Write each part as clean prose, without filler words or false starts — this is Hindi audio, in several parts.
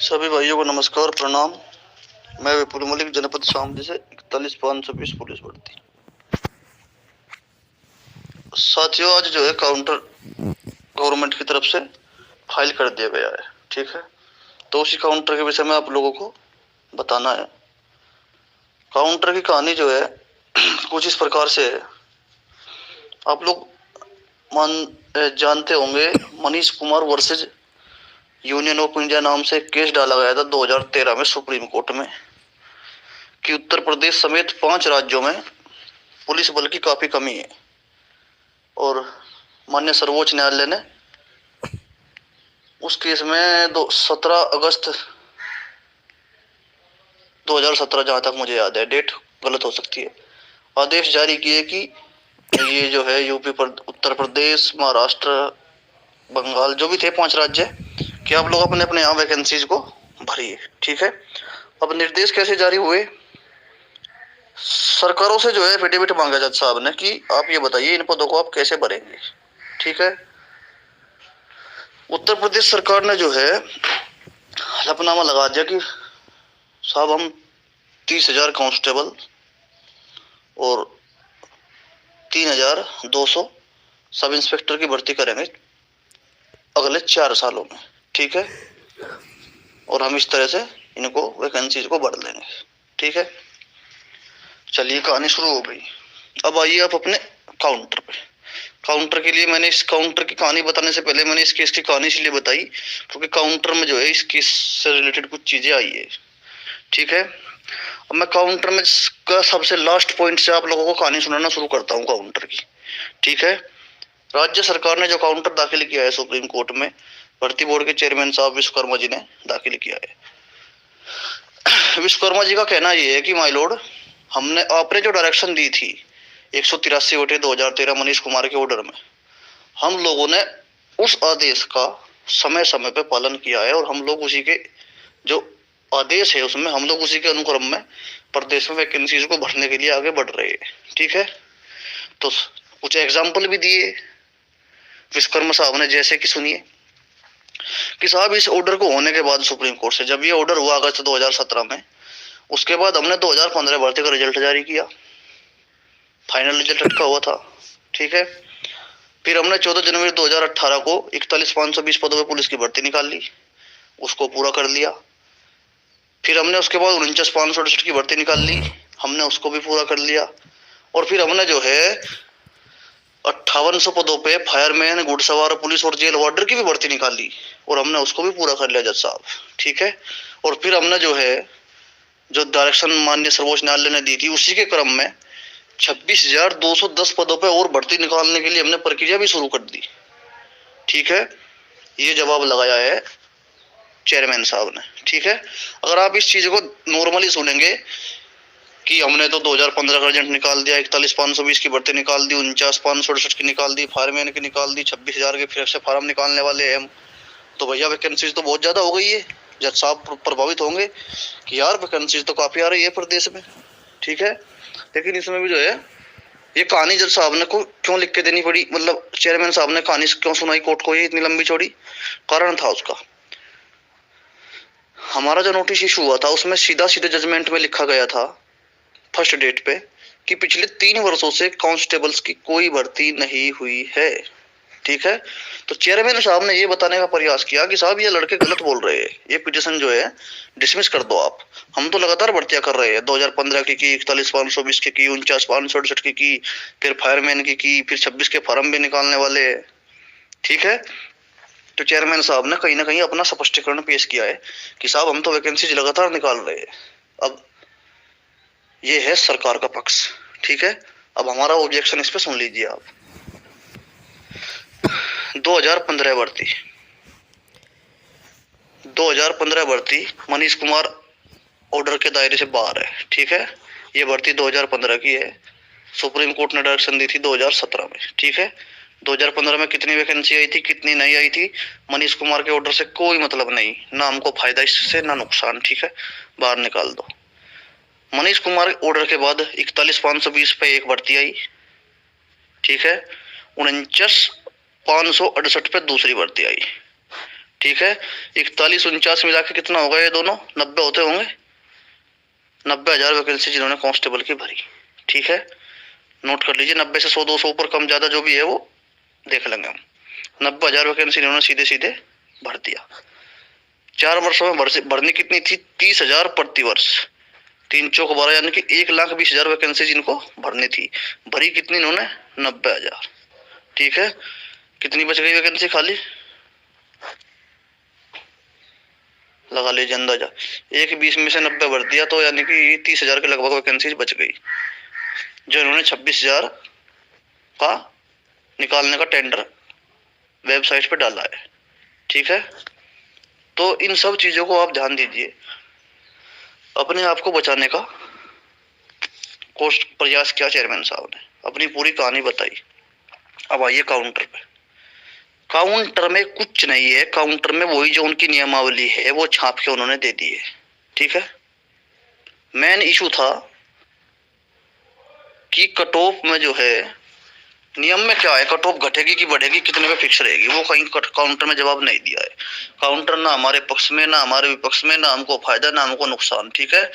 सभी भाइयों को नमस्कार प्रणाम। मैं विपुल मलिक जनपद शामली से 41,520 पुलिस भर्ती। साथियों, आज जो है काउंटर गवर्नमेंट की तरफ से फाइल कर दिया गया है, ठीक है। तो उसी काउंटर के विषय में आप लोगों को बताना है। काउंटर की कहानी जो है कुछ इस प्रकार से है। आप लोग जानते होंगे, Manish Kumar versus union of India नाम से केस डाला गया था 2013 में सुप्रीम कोर्ट में कि उत्तर प्रदेश समेत 5 राज्यों में पुलिस बल की काफी कमी है। और माननीय सर्वोच्च न्यायालय ने उस केस में 17 अगस्त 2017, जहां तक मुझे याद है, डेट गलत हो सकती है, आदेश जारी किए कि ये जो है यूपी पर उत्तर प्रदेश, महाराष्ट्र, बंगाल, जो भी थे 5 राज्य, कि आप लोग अपने अपने यहाँ वैकेंसीज को भरिए, ठीक है। अब निर्देश कैसे जारी हुए? सरकारों से जो है एफिडेविट मांगा जज साहब ने कि आप ये बताइए इन पदों को आप कैसे भरेंगे, ठीक है। उत्तर प्रदेश सरकार ने जो है हलफनामा लगा दिया कि साहब हम 30,000 कांस्टेबल और 3,200 सब इंस्पेक्टर की भर्ती करेंगे अगले 4 सालों में, ठीक है। और हम इस तरह से इनको वैकेंसीज को बढ़ लेंगे, ठीक है। चलिए, कहानी शुरू हो गई। अब आइए आप अपने काउंटर पे। काउंटर के लिए मैंने इस काउंटर की कहानी बताने से पहले मैंने इस केस की कहानी इसलिए बताई क्योंकि काउंटर में जो है इस केस से रिलेटेड कुछ चीजें आई है, ठीक है। अब मैं काउंटर में का सबसे लास्ट पॉइंट से आप लोगों को कहानी सुनाना शुरू करता हूँ काउंटर की, ठीक है। राज्य सरकार ने जो काउंटर दाखिल किया है सुप्रीम कोर्ट में, भर्ती बोर्ड के चेयरमैन साहब विश्वकर्मा जी ने दाखिल किया है। विश्वकर्मा जी का कहना यह है कि माय लॉर्ड, आपने जो डायरेक्शन दी थी 183/2013 मनीष कुमार के ऑर्डर में, हम लोगों ने उस आदेश का समय समय पे पालन किया है और हम लोग उसी के जो आदेश है उसमें हम लोग उसी के अनुक्रम में प्रदेश में वैकेंसीज को भरने के लिए आगे बढ़ रहे हैं, ठीक है। तो कुछ एग्जाम्पल भी दिए विश्वकर्मा साहब ने, जैसे कि सुनिए कि साहब इस ऑर्डर को होने के बाद सुप्रीम कोर्ट से जब ये ऑर्डर हुआ अगस्त 2017 में, उसके बाद हमने 2015 भर्ती का रिजल्ट जारी किया, फाइनल रिजल्ट अटका हुआ था, ठीक है। फिर हमने 14 जनवरी 2018 को 41,520 पदों पर पुलिस की भर्ती निकाल ली, उसको पूरा कर लिया। फिर हमने उसके बाद 49,568 की भर्ती निकाल ली, हमने उसको भी पूरा कर लिया। और फिर हमने जो है 5800 पदों पे फायरमैन, घुड़सवार, पुलिस और जेल वार्डर की भी भर्ती निकाल ली और हमने उसको भी पूरा कर लिया जज साहब, ठीक है। और फिर हमने जो है जो डायरेक्शन माननीय सर्वोच्च न्यायालय ने दी थी उसी के क्रम में 26,210 पदों पे और भर्ती निकालने के लिए हमने प्रक्रिया भी शुरू कर दी, ठीक है। ये जवाब लगाया है चेयरमैन साहब ने, ठीक है। अगर आप इस चीज को नॉर्मली सुनेंगे कि हमने तो 2015 का रिजल्ट निकाल दिया, 41,520 की भर्ती निकाल दी, 49,568 की निकाल दी, फायरमैन की निकाल दी, 26,000 के फिर से फार्म निकालने वाले हैं हम, तो भैया वैकेंसीज तो बहुत ज्यादा हो गई है। जज साहब प्रभावित होंगे कि यार वैकेंसीज तो काफी आ रही है प्रदेश में, ठीक है। लेकिन इसमें भी जो है ये कहानी जज साहब ने को क्यों लिख के देनी पड़ी, मतलब चेयरमैन साहब ने कहानी क्यों सुनाई कोर्ट को ये इतनी लंबी चौड़ी, कारण था उसका। हमारा जो नोटिस इशू हुआ था उसमें सीधा सीधे जजमेंट में लिखा गया था फर्स्ट डेट पे कि पिछले 3 वर्षों से कांस्टेबल्स की कोई भर्ती नहीं हुई है, ठीक है। तो चेयरमैन साहब ने ये बताने का प्रयास किया कि साहब ये लड़के गलत बोल रहे हैं, ये पिटीशन जो है डिसमिस कर दो आप, हम तो लगातार भर्तियां कर रहे हैं, 2015 की 41,520 की 49,568 की, फिर फायरमैन की, फिर 26 के फार्म भी निकालने वाले हैं, ठीक है। तो चेयरमैन साहब ने कहीं ना कहीं अपना स्पष्टीकरण पेश किया है कि साहब हम तो वैकेंसीज लगातार निकाल रहे हैं। अब ये है सरकार का पक्ष, ठीक है। अब हमारा ऑब्जेक्शन इस पे सुन लीजिए आप। 2015 भर्ती 2015 भर्ती मनीष कुमार ऑर्डर के दायरे से बाहर है, ठीक है। ये भर्ती 2015 की है, सुप्रीम कोर्ट ने डायरेक्शन दी थी 2017 में, ठीक है। 2015 में कितनी वैकेंसी आई थी, कितनी नहीं आई थी, मनीष कुमार के ऑर्डर से कोई मतलब नहीं, ना हमको फायदा इससे ना नुकसान, ठीक है, बाहर निकाल दो। मनीष कुमार ऑर्डर के बाद 41,520 पे एक भर्ती आई, ठीक है। 49,568 पे दूसरी भर्ती आई, ठीक है, 41-49 मिला के कितना होगा ये दोनों? 90 होते होंगे। 90,000 वैकेंसी जिन्होंने कांस्टेबल की भरी। ठीक है, नोट कर लीजिए। 90 से 100-200 ऊपर कम ज्यादा जो भी है वो देख लेंगे हम। 90,000 वैकेंसी इन्होंने सीधे सीधे भर दिया। 4 वर्षों में भरनी कितनी थी? 30,000 प्रति वर्ष। 3 चौक 12 यानी कि 1,20,000 वैकेंसी जिनको भरनी थी, भरी कितनी इन्होंने? 90,000। ठीक है, कितनी बच गई वैकेंसी खाली? लगा लीजिए अंदाजा। 1,20 में से 90 भर दिया तो यानी कि 30,000 के लगभग वैकेंसी बच गई, जो इन्होंने 26,000 का निकालने का टेंडर वेबसाइट पे डाला है। ठीक है, तो इन सब चीजों को आप ध्यान दीजिए। अपने आप को बचाने का कोशिश प्रयास किया चेयरमैन साहब ने, अपनी पूरी कहानी बताई। अब आइए काउंटर पे। काउंटर में कुछ नहीं है, काउंटर में वही जो उनकी नियमावली है वो छाप के उन्होंने दे दी है। ठीक है, मेन इशू था कि कट ऑफ में जो है नियम में क्या है, कट ऑफ घटेगी कि बढ़ेगी, कितने पे फिक्स रहेगी, वो कहीं काउंटर में जवाब नहीं दिया है। काउंटर ना हमारे पक्ष में ना हमारे विपक्ष में, ना हमको फायदा ना हमको नुकसान। ठीक है,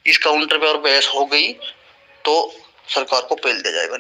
इस काउंटर पे और बहस हो गई तो सरकार को पेल दिया जाएगा।